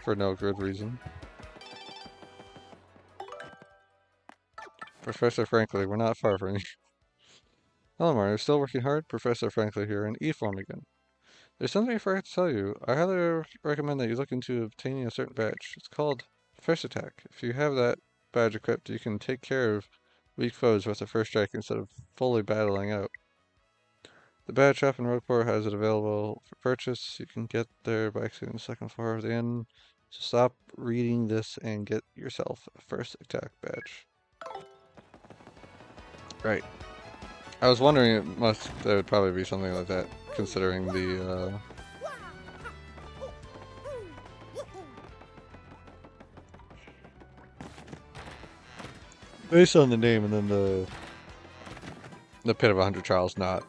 for no good reason. Professor Franklin, we're not far from you. Hello, Mario. Still working hard? Professor Franklin here in E-form again. There's something I forgot to tell you. I highly recommend that you look into obtaining a certain badge. It's called First Attack. If you have that badge equipped, you can take care of weak foes with a first strike instead of fully battling out. The badge shop in Roadport has it available for purchase. You can get there by exiting the second floor of the inn. So stop reading this and get yourself a First Attack badge. Right. I was wondering there would probably be something like that, considering the, based on the name and then the Pit of 100 Trials not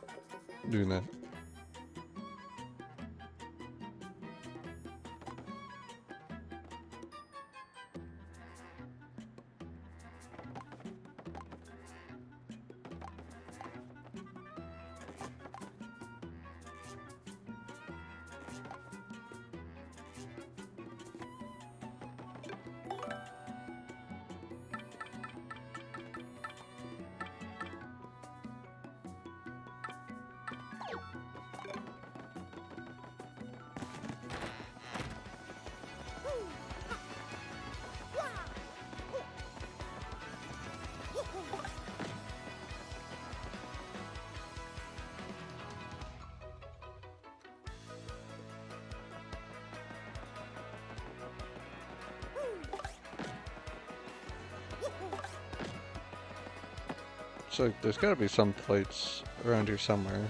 doing that. So there's gotta be some plates around here somewhere.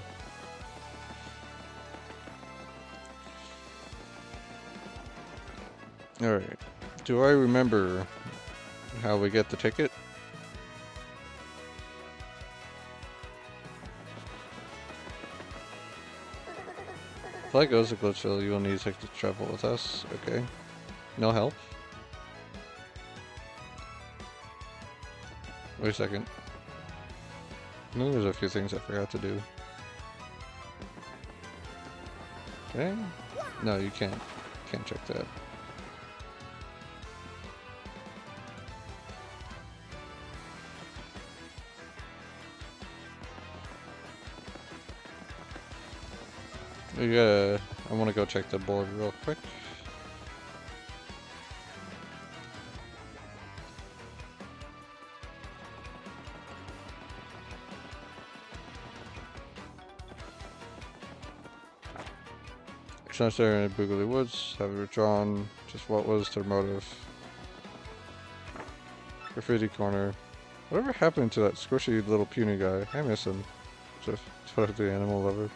Alright. Do I remember how we get the ticket? If life goes to Glitchville, you will need to take the travel with us. Okay. No help? Wait a second. I know there's a few things I forgot to do. Okay. No, you can't. Can't check that. I want to go check the board real quick. There in Boogly Woods, have withdrawn just what was their motive. Graffiti corner. Whatever happened to that squishy little puny guy? I miss him. Just put up the animal lover.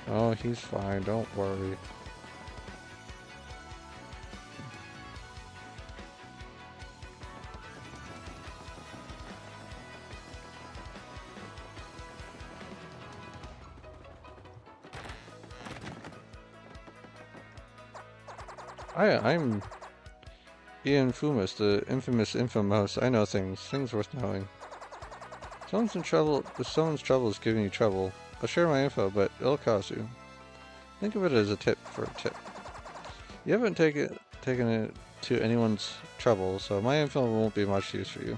Oh, he's fine, don't worry. I'm Ian Fumus, the infamous Infamous. I know things worth knowing. Someone's in trouble. If someone's trouble is giving you trouble, I'll share my info, but it'll cost you. Think of it as a tip for a tip. You haven't taken it to anyone's trouble, so my info won't be much use for you.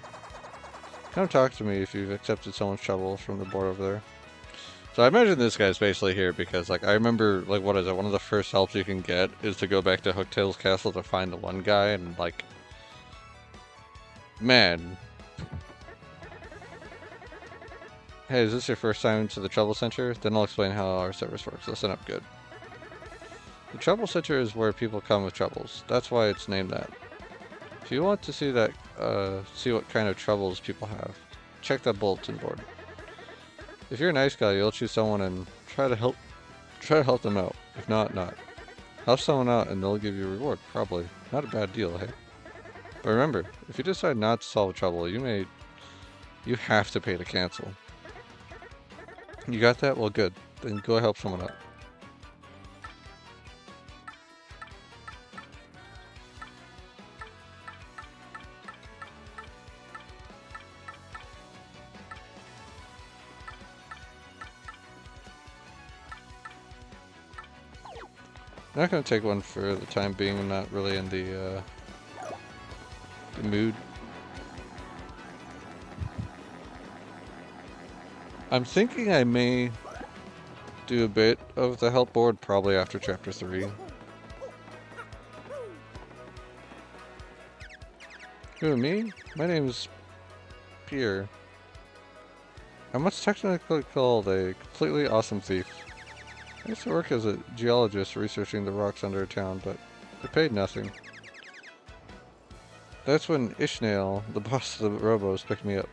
Come talk to me if you've accepted someone's trouble from the board over there. So I imagine this guy's basically here because, like, I remember, like, what is it? One of the first helps you can get is to go back to Hooktail's castle to find the one guy, and, like, man. Hey, is this your first time to the Trouble Center? Then I'll explain how our service works. Listen up good. The Trouble Center is where people come with troubles. That's why it's named that. If you want to see that, see what kind of troubles people have, check that bulletin board. If you're a nice guy, you'll choose someone and try to help them out. If not, not. Help someone out and they'll give you a reward, probably. Not a bad deal, hey? But remember, if you decide not to solve trouble, you have to pay to cancel. You got that? Well, good. Then go help someone out. I'm not gonna take one for the time being. I'm not really in the mood. I'm thinking I may do a bit of the help board probably after chapter 3. Who, me? My name's Pierre. I'm what's technically called a completely awesome thief. I used to work as a geologist researching the rocks under a town, but it paid nothing. That's when Ishmael, the boss of the Robos, picked me up.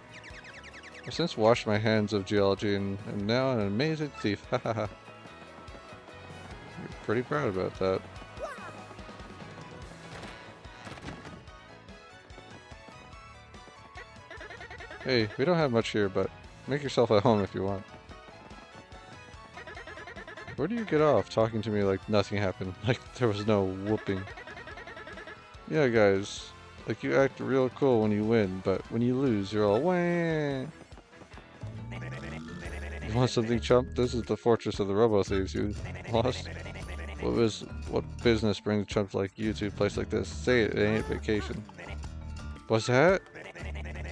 I've since washed my hands of geology and am now an amazing thief. Hahaha. You're pretty proud about that. Hey, we don't have much here, but make yourself at home if you want. Where do you get off talking to me like nothing happened? Like there was no whooping. Yeah, guys. Like you act real cool when you win, but when you lose, you're all wah. You want something, chump? This is the fortress of the Robo Thieves you lost. What business brings chumps like you to a place like this? Say it ain't vacation. What's that?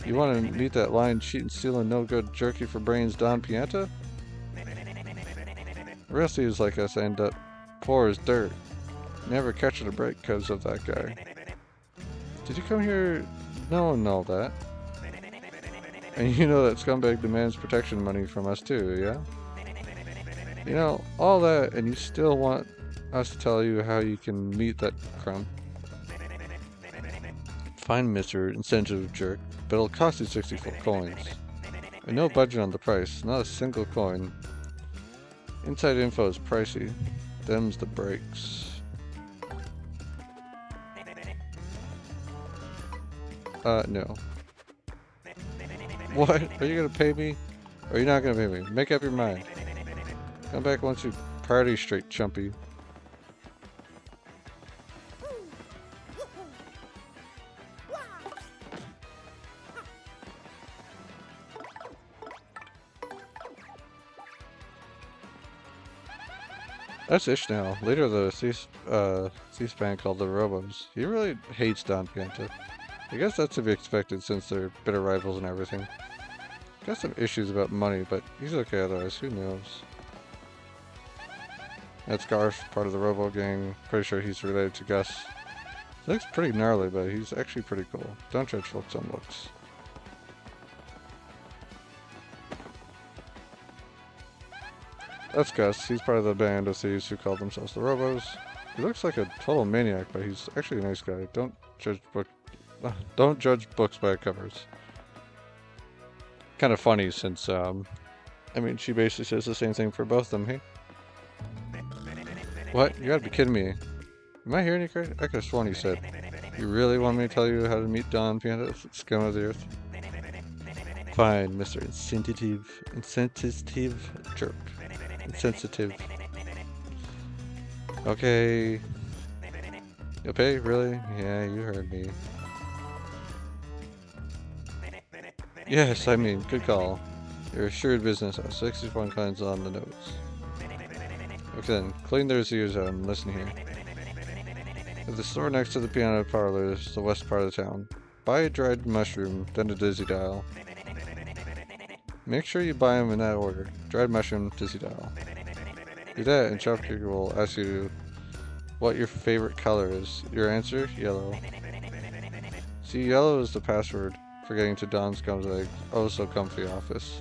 You want to meet that lying, cheating, stealing, no good jerky for brains Don Pianta? Real thieves like us end up poor as dirt. Never catching a break because of that guy. Did you come here knowing all that? And you know that scumbag demands protection money from us too, yeah? You know, all that, and you still want us to tell you how you can meet that crump. Fine, Mr. Insensitive Jerk, but it'll cost you 64 coins. And no budget on the price, not a single coin. Inside info is pricey. Them's the breaks. No. What? Are you gonna pay me? Or are you not gonna pay me? Make up your mind. Come back once you party straight, chumpy. That's Ishmael, leader of the Thief's band called the Robos. He really hates Don Pianta. I guess that's to be expected since they're bitter rivals and everything. Got some issues about money, but he's okay otherwise, who knows. That's Garth, part of the Robo gang. Pretty sure he's related to Gus. He looks pretty gnarly, but he's actually pretty cool. Don't judge folks on looks. That's Gus. He's part of the band of thieves who call themselves the Robos. He looks like a total maniac, but he's actually a nice guy. Don't judge books by covers. Kind of funny since, I mean, she basically says the same thing for both of them, hey? What? You gotta be kidding me. Am I hearing you correct? I could have sworn you said, you really want me to tell you how to meet Don Pianta, scum of the earth? Fine, Mr. Insensitive Jerk. Insensitive. Okay. You'll pay? Really? Yeah, you heard me. Yes, I mean, good call. Your assured business, 61 coins on the nose. Okay then, clean their ears out and listen here. At the store next to the piano parlor is the west part of the town. Buy a dried mushroom, then a dizzy dial. Make sure you buy them in that order. Dried mushroom, dizzy dial. Do that and shopkeeper will ask you what your favorite color is. Your answer? Yellow. See, yellow is the password for getting to Don's Gum's oh so comfy office.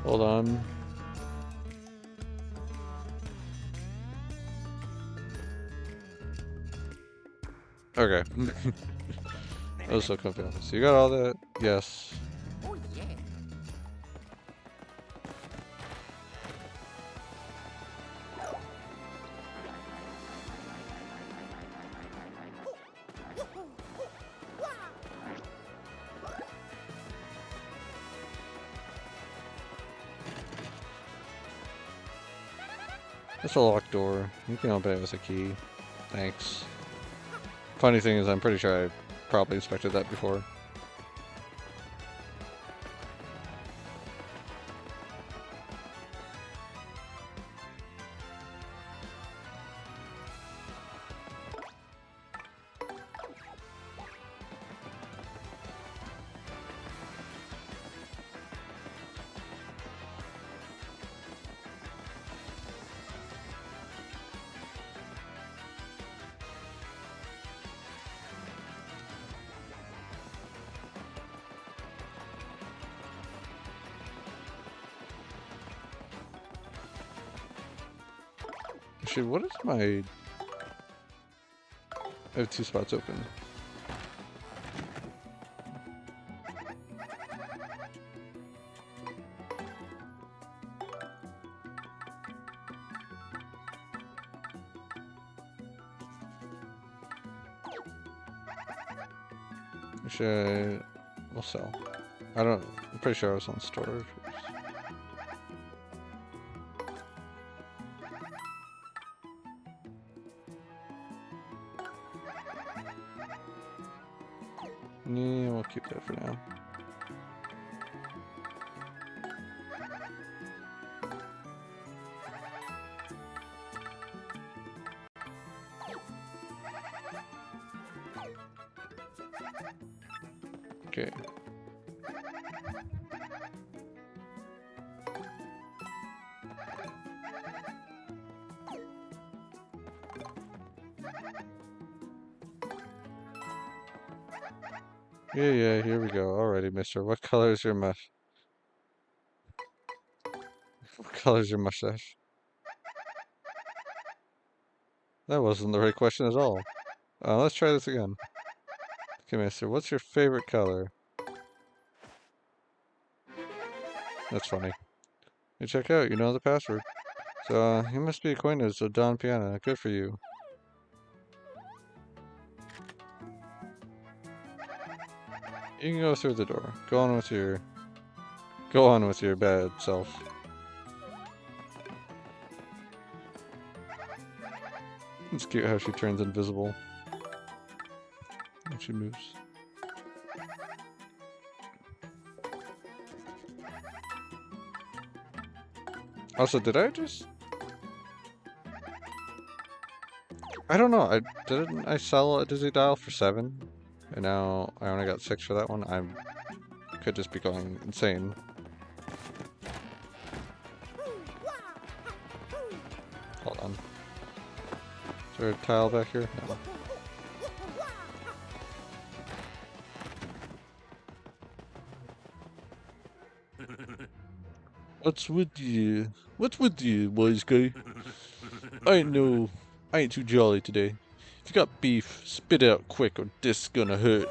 Hold on. Okay. Oh so comfy office. You got all that? Yes. Oh yeah. That's a locked door. You can open it with a key. Thanks. Funny thing is, I'm pretty sure I probably expected that before. Actually, what is my... I have 2 spots open. Actually, we'll sell. I'm pretty sure I was on storage. Yeah, we'll keep that for now. Okay. Yeah, here we go. Alrighty, mister. What color is your What color is your mustache? That wasn't the right question at all. Let's try this again. Okay, mister, what's your favorite color? That's funny. You check out, you know the password. So, you must be acquainted with Don Piana. Good for you. You can go through the door. Go on with your bad self. It's cute how she turns invisible when she moves. Also, did I just... I don't know. Didn't I sell a Dizzy Dial for 7? And now I only got 6 for that one. I could just be going insane. Hold on. Is there a tile back here? No. What's with you? What's with you, wise guy? I ain't too jolly today. If you got beef, spit it out quick or this gonna hurt.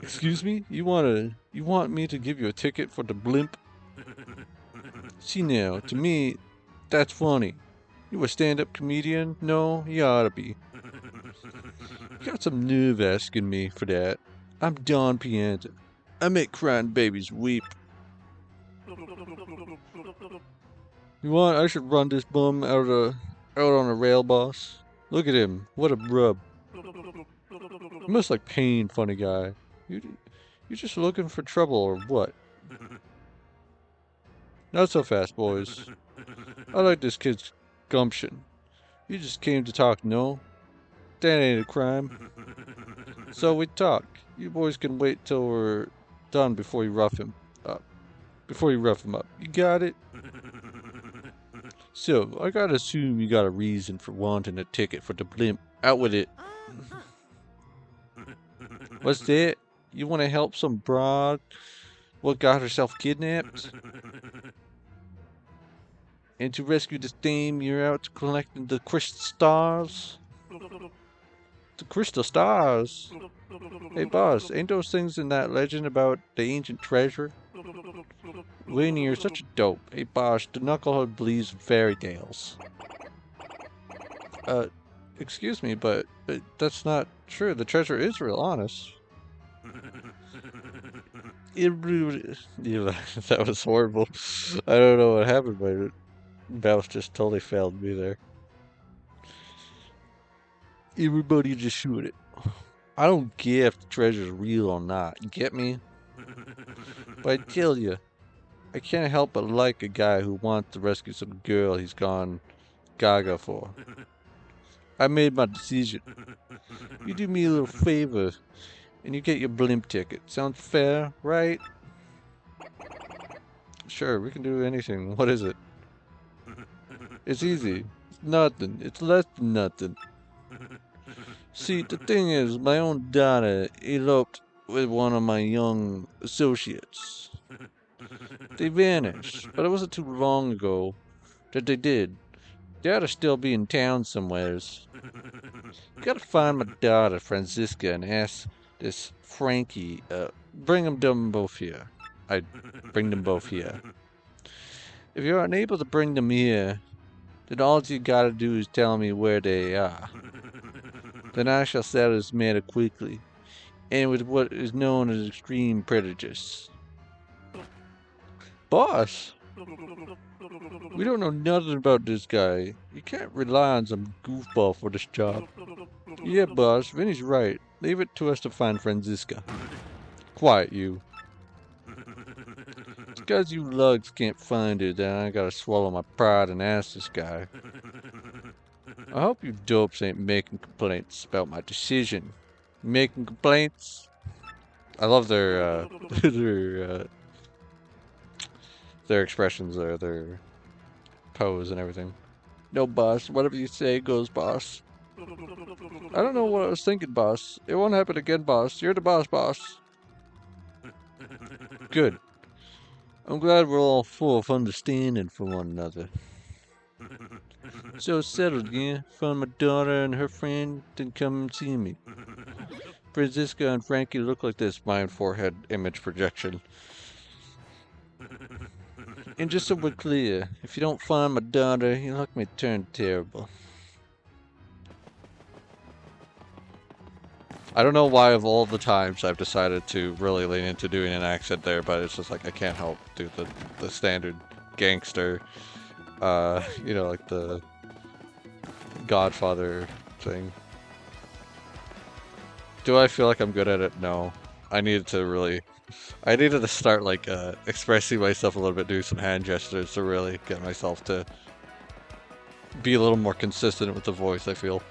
Excuse me? You want me to give you a ticket for the blimp? See now, to me, that's funny. You a stand-up comedian? No, you oughta be. You got some nerve asking me for that. I'm Don Pianta. I make crying babies weep. You want? I should run this bum out on a rail, boss. Look at him. What a rub. You must like pain, funny guy. You just looking for trouble or what? Not so fast, boys. I like this kid's gumption. You just came to talk, no? That ain't a crime. So we talk. You boys can wait till we're done before you rough him up. You got it? So, I gotta assume you got a reason for wanting a ticket for the blimp. Out with it. What's that? You want to help some broad what got herself kidnapped? And to rescue this dame, you're out to collect the crystal stars? The crystal stars? Hey boss, ain't those things in that legend about the ancient treasure? Winnie, you're such a dope. Hey boss, the knucklehead believes in fairy tales. Excuse me, but that's not true. The treasure is real, honest. Yeah, that was horrible. I don't know what happened, but Mouse just totally failed me there. Everybody just shoot it. I don't care if the treasure's real or not. You get me? But I tell you, I can't help but like a guy who wants to rescue some girl he's gone gaga for. I made my decision. You do me a little favor, and you get your blimp ticket. Sounds fair, right? Sure, we can do anything. What is it? It's easy. It's nothing. It's less than nothing. See, the thing is, my own daughter eloped with one of my young associates. They vanished, but it wasn't too long ago. That they did. They ought to still be in town somewheres. Gotta find my daughter, Franziska, and ask this Frankie, bring them both here. I'd bring them both here. If you're unable to bring them here, then all you gotta do is tell me where they are. Then I shall settle this matter quickly, and with what is known as extreme prejudice. Boss! We don't know nothing about this guy. You can't rely on some goofball for this job. Yeah, boss, Vinny's right. Leave it to us to find Franziska. Quiet, you. It's 'cause you lugs can't find her that I gotta swallow my pride and ask this guy. I hope you dopes ain't making complaints about my decision. Making complaints? I love their their expressions there, their pose and everything. No, boss. Whatever you say goes, boss. I don't know what I was thinking, boss. It won't happen again, boss. You're the boss, boss. Good. I'm glad we're all full of understanding for one another. So settled, yeah? Found my daughter and her friend, then come and see me. Franziska and Frankie look like this, my forehead image projection. And just so we're clear, if you don't find my daughter, your luck may turn terrible. I don't know why of all the times I've decided to really lean into doing an accent there, but it's just like I can't help do the standard gangster, you know, like the Godfather thing. Do I feel like I'm good at it? No. I needed to start like expressing myself a little bit, do some hand gestures to really get myself to be a little more consistent with the voice, I feel.